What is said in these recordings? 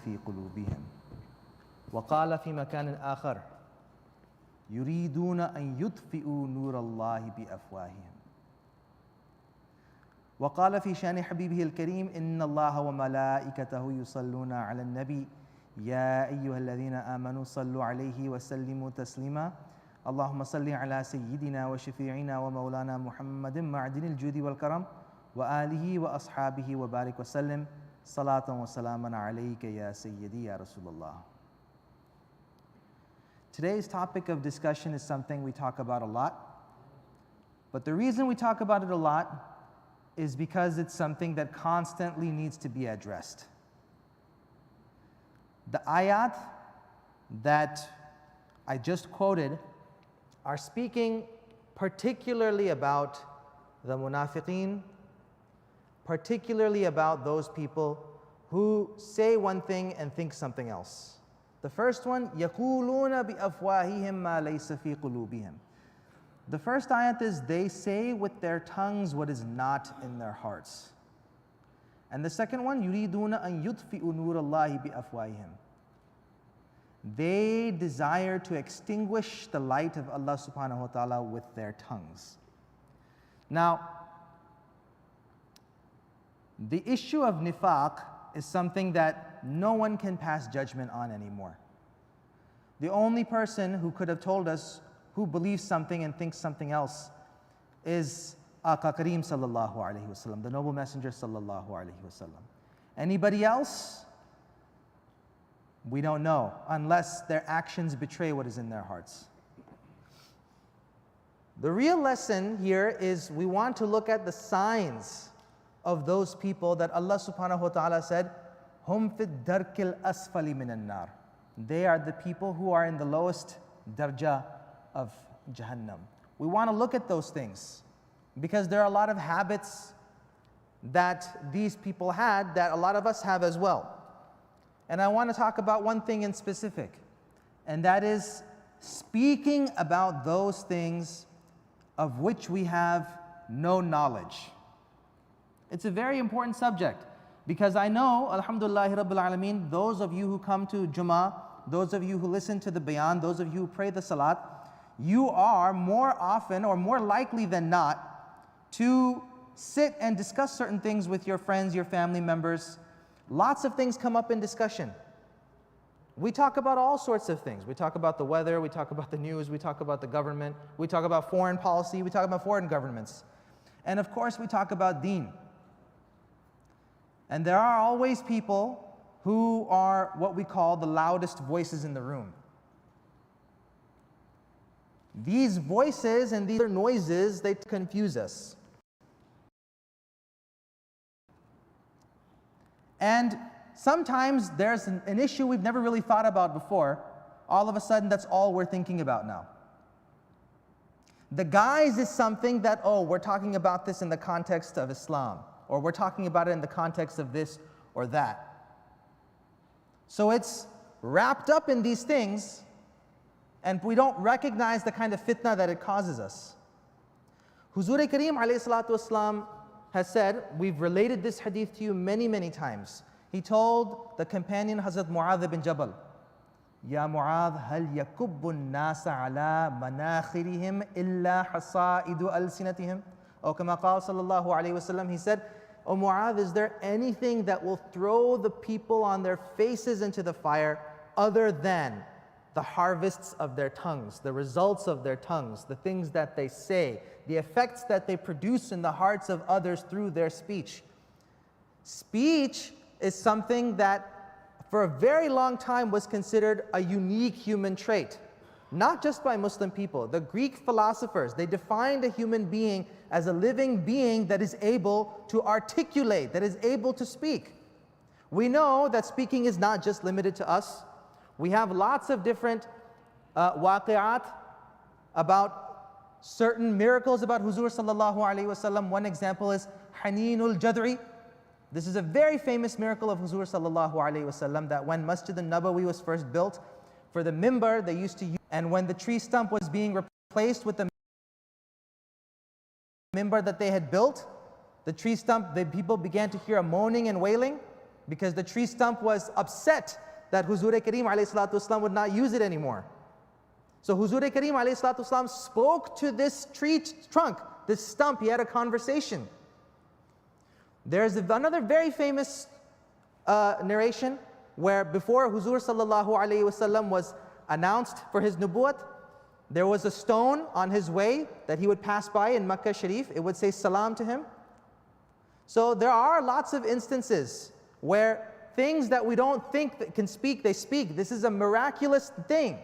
في قلوبهم وقال في مكان آخر يريدون أن يطفئوا نور الله بأفواههم وقال في شأن حبيبه الكريم إن الله وملائكته يصلون على النبي يا أيها الذين آمنوا صلوا عليه وسلموا تسليما اللهم صل على سيدنا وشفيعنا ومولانا محمد معدن الجود والكرم وآله وأصحابه وبارك وسلم صلاة وسلاما عليك يا سيدي يا رسول الله. Today's topic of discussion is something we talk about a lot, but the reason we talk about it a lot is because it's something that constantly needs to be addressed. The ayat that I just quoted are speaking particularly about the munafiqeen, particularly about those people who say one thing and think something else. The first one, يَقُولُونَ بِأَفْوَاهِهِمْ مَا لَيْسَ فِي قُلُوبِهِمْ. The first ayat is they say with their tongues what is not in their hearts. And the second one, يُرِيدُونَ أَن يُطْفِئُوا نُورَ اللَّهِ بِأَفْوَاهِهِمْ. They desire to extinguish the light of Allah subhanahu wa ta'ala with their tongues. Now, the issue of nifaq is something that no one can pass judgment on anymore. The only person who could have told us who believes something and thinks something else is Aqa Kareem sallallahu alayhi wasallam, the noble messenger sallallahu alayhi wasallam. Anybody else? We don't know, unless their actions betray what is in their hearts. The real lesson here is we want to look at the signs of those people that Allah subhanahu wa ta'ala said, Hum fi darkil asfali minan nar. They are the people who are in the lowest darja of Jahannam. We want to look at those things because there are a lot of habits that these people had that a lot of us have as well. And I want to talk about one thing in specific, and that is speaking about those things of which we have no knowledge. It's a very important subject because I know, alhamdulillah rabbil alameen, those of you who come to Jummah, those of you who listen to the bayan, those of you who pray the salat, you are more often or more likely than not to sit and discuss certain things with your friends, your family members. Lots of things come up in discussion. We talk about all sorts of things. We talk about the weather, we talk about the news, we talk about the government, we talk about foreign policy, we talk about foreign governments. And of course we talk about deen. And there are always people who are what we call the loudest voices in the room. These voices and these noises, they confuse us. And sometimes there's an issue we've never really thought about before. All of a sudden, that's all we're thinking about now. The guise is something that, oh, we're talking about this in the context of Islam, or we're talking about it in the context of this or that. So it's wrapped up in these things, and we don't recognize the kind of fitna that it causes us. Huzur Kareem alayhi salatu wasalam has said, we've related this hadith to you many, many times. He told the companion Hazrat Mu'adh ibn Jabal, Ya Mu'adh, hal yakubbu an-nasa ala manakhirihim illa hasaidu al-sinatihim? Or kama qala sallallahu alayhi wa sallam, he said, O Mu'adh, is there anything that will throw the people on their faces into the fire other than the harvests of their tongues, the results of their tongues, the things that they say, the effects that they produce in the hearts of others through their speech? Speech is something that for a very long time was considered a unique human trait, not just by Muslim people. The Greek philosophers, they defined a human being as a living being that is able to articulate, that is able to speak. We know that speaking is not just limited to us. We have lots of different waqi'at about certain miracles about Huzur sallallahu alayhi wasallam. One example is Haneenul Jadri. This is a very famous miracle of Huzur sallallahu alayhi wasallam, that when Masjid al-Nabawi was first built, for the mimbar they used to use, and when the tree stump was being replaced with the mimbar that they had built, the tree stump, the people began to hear a moaning and wailing. because the tree stump was upset that Huzur Kareem alayhi salatu wasalam would not use it anymore. So Huzur Kareem alayhi salatu wasalam spoke to this tree trunk, this stump. He had a conversation. There's another very famous narration where before Huzur sallallahu alayhi wasallam was announced for his nubuwwat, there was a stone on his way that he would pass by in Makkah Sharif. It would say salam to him. So there are lots of instances where things that we don't think that can speak, they speak. This is a miraculous thing.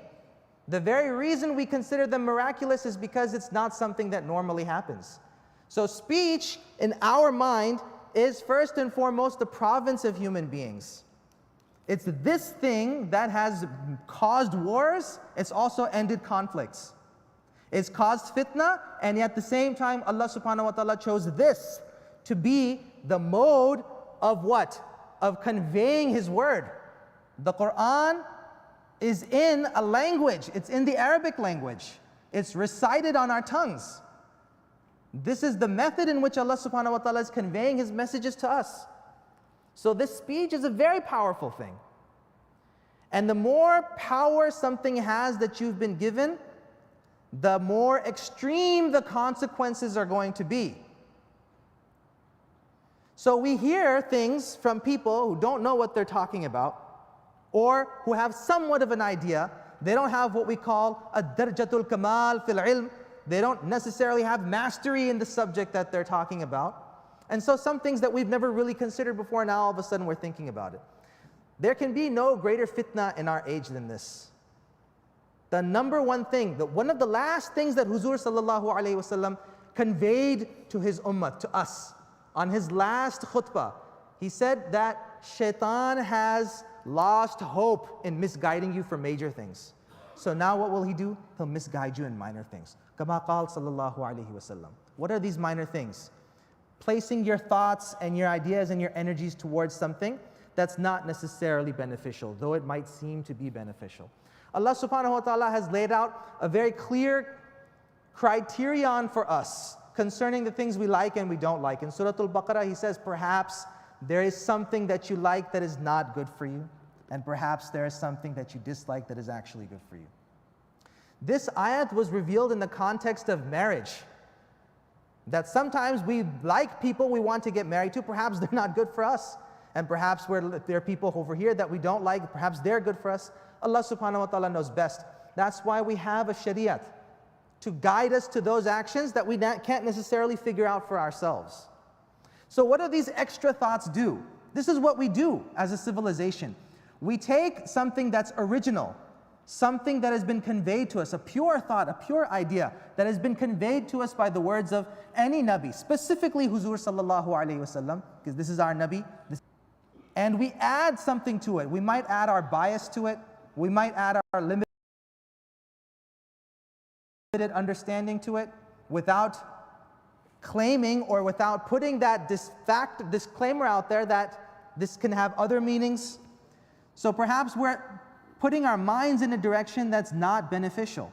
The very reason we consider them miraculous is because it's not something that normally happens. So speech in our mind is first and foremost the province of human beings. It's this thing that has caused wars. It's also ended conflicts. It's caused fitna, and yet at the same time Allah subhanahu wa ta'ala chose this to be the mode of what? Of conveying His word. The Quran is in a language. It's in the Arabic language. It's recited on our tongues. This is the method in which Allah subhanahu wa ta'ala is conveying His messages to us. So this speech is a very powerful thing. And the more power something has that you've been given, the more extreme the consequences are going to be. So we hear things from people who don't know what they're talking about, or who have somewhat of an idea. They don't have what we call a darjatul kamal fil ilm. They don't necessarily have mastery in the subject that they're talking about. And so some things that we've never really considered before, now all of a sudden we're thinking about it. There can be no greater fitna in our age than this. The number one thing, one of the last things that Huzur sallallahu alayhi wasallam conveyed to his ummah, to us, on his last khutbah, he said that shaitan has lost hope in misguiding you for major things. So now what will he do? He'll misguide you in minor things. Kama qal sallallahu alayhi wasallam. What are these minor things? Placing your thoughts and your ideas and your energies towards something that's not necessarily beneficial, though it might seem to be beneficial. Allah subhanahu wa ta'ala has laid out a very clear criterion for us concerning the things we like and we don't like. In Surah Al-Baqarah, He says, perhaps there is something that you like that is not good for you, and perhaps there is something that you dislike that is actually good for you. This ayat was revealed in the context of marriage. That sometimes we like people we want to get married to, perhaps they're not good for us. And perhaps there are people over here that we don't like, perhaps they're good for us. Allah subhanahu wa ta'ala knows best. That's why we have a shariat, to guide us to those actions that we can't necessarily figure out for ourselves. So what do these extra thoughts do? This is what we do as a civilization. We take something that's original, something that has been conveyed to us, a pure thought, a pure idea that has been conveyed to us by the words of any Nabi, specifically Huzur sallallahu alayhi wasallam, because this is our Nabi, and we add something to it. We might add our bias to it. We might add our limited understanding to it without claiming or without putting that disclaimer out there that this can have other meanings. So perhaps we're putting our minds in a direction that's not beneficial.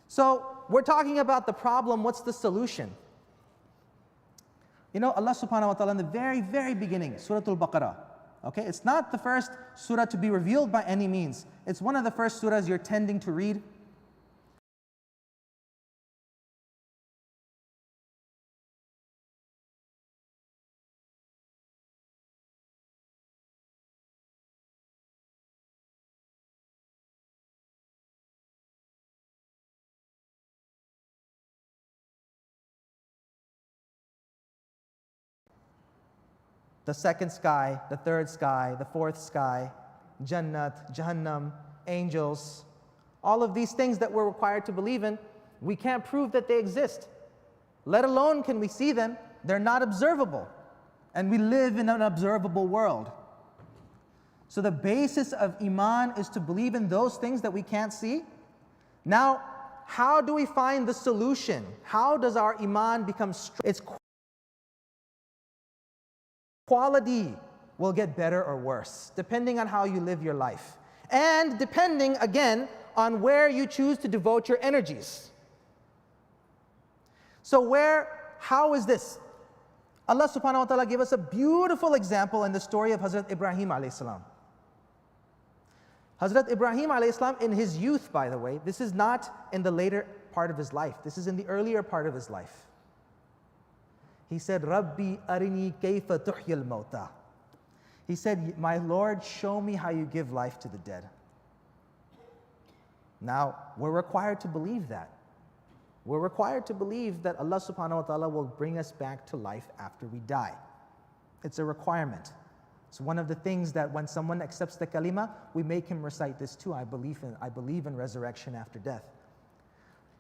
So we're talking about the problem. What's the solution? You know, Allah subhanahu wa ta'ala in the very, very beginning, Surah Al-Baqarah, okay? It's not the first surah to be revealed by any means. It's one of the first surahs you're tending to read. The second sky, the third sky, the fourth sky, Jannat, Jahannam, angels, all of these things that we're required to believe in, we can't prove that they exist. Let alone can we see them. They're not observable. And we live in an observable world. So the basis of Iman is to believe in those things that we can't see. Now, how do we find the solution? How does our Iman become strong? Its quality will get better or worse, depending on how you live your life. And depending, again, on where you choose to devote your energies. So how is this? Allah subhanahu wa ta'ala gave us a beautiful example in the story of Hazrat Ibrahim alayhi salam. Hazrat Ibrahim alayhi salam in his youth, by the way, this is not in the later part of his life, this is in the earlier part of his life. He said, Rabbi arini kayfa tuhyil mawta. He said, my Lord, show me how you give life to the dead. Now, we're required to believe that. We're required to believe that Allah subhanahu wa ta'ala will bring us back to life after we die. It's a requirement. It's one of the things that when someone accepts the kalima, we make him recite this too. I believe in resurrection after death.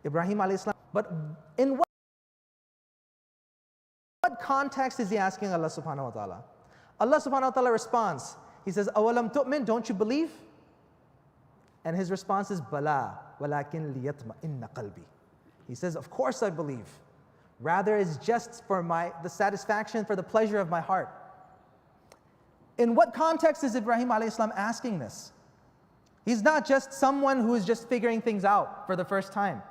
Ibrahim alayhi salam. But in what context is he asking Allah subhanahu wa ta'ala? Allah subhanahu wa ta'ala responds. He says, Awalam tu'min, don't you believe? And his response is, Bala, walakin liyatma'inna qalbi. He says, of course I believe. Rather, it's just for the satisfaction, for the pleasure of my heart. In what context is Ibrahim alayhi salam asking this? He's not just someone who is just figuring things out for the first time.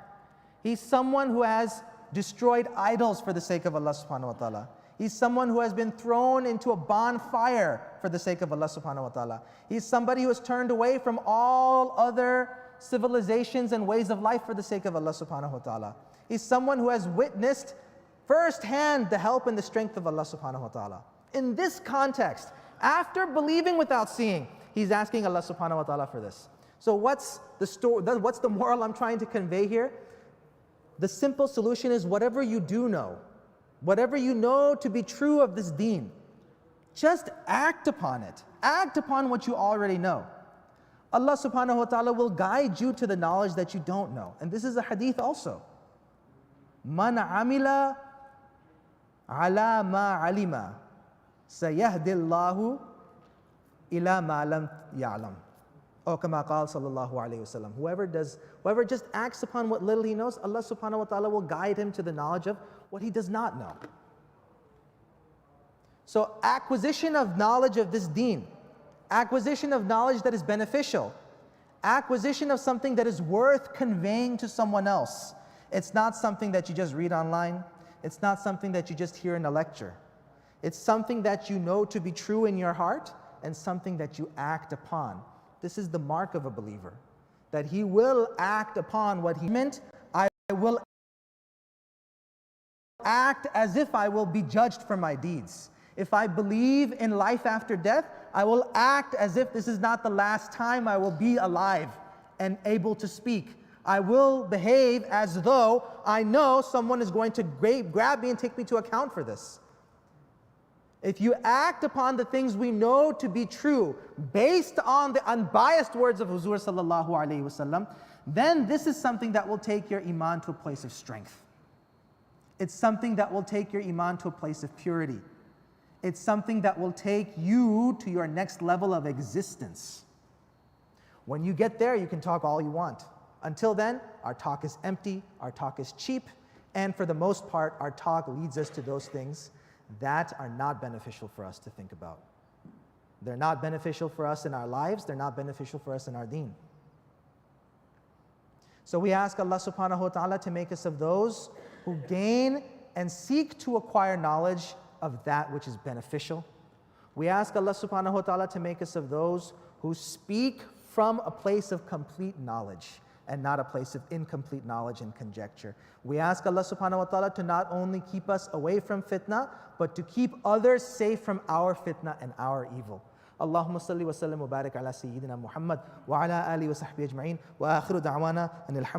He's someone who has destroyed idols for the sake of Allah subhanahu wa ta'ala. He's someone who has been thrown into a bonfire for the sake of Allah subhanahu wa ta'ala. He's somebody who has turned away from all other civilizations and ways of life for the sake of Allah subhanahu wa ta'ala. He's someone who has witnessed firsthand the help and the strength of Allah subhanahu wa ta'ala. In this context, after believing without seeing, he's asking Allah subhanahu wa ta'ala for this. So what's the moral I'm trying to convey here? The simple solution is whatever you do know, whatever you know to be true of this deen, just act upon it. Act upon what you already know. Allah subhanahu wa ta'ala will guide you to the knowledge that you don't know. And this is a hadith also. Man amila ala ma alima sayahdillahu ila ma lam ya'lam. Or kama qala sallallahu alayhi wa sallam. Whoever just acts upon what little he knows, Allah subhanahu wa ta'ala will guide him to the knowledge of what he does not know. So acquisition of knowledge of this deen, acquisition of knowledge that is beneficial, acquisition of something that is worth conveying to someone else. It's not something that you just read online. It's not something that you just hear in a lecture. It's something that you know to be true in your heart and something that you act upon. This is the mark of a believer, that he will act upon what he meant. I will act as if I will be judged for my deeds. If I believe in life after death, I will act as if this is not the last time I will be alive and able to speak. I will behave as though I know someone is going to grab me and take me to account for this. If you act upon the things we know to be true, based on the unbiased words of Huzur sallallahu alaihi wasallam, then this is something that will take your iman to a place of strength. It's something that will take your iman to a place of purity. It's something that will take you to your next level of existence. When you get there, you can talk all you want. Until then, our talk is empty, our talk is cheap, and for the most part, our talk leads us to those things that are not beneficial for us to think about. They're not beneficial for us in our lives, they're not beneficial for us in our deen. So we ask Allah subhanahu wa ta'ala to make us of those who gain and seek to acquire knowledge of that which is beneficial. We ask Allah subhanahu wa ta'ala to make us of those who speak from a place of complete knowledge and not a place of incomplete knowledge and conjecture. We ask Allah subhanahu wa ta'ala to not only keep us away from fitna, but to keep others safe from our fitna and our evil. Allahumma salli wa sallim wa barik ala Sayyidina Muhammad wa ala alihi wa sahbihi ajma'in wa akhiru da'wana anil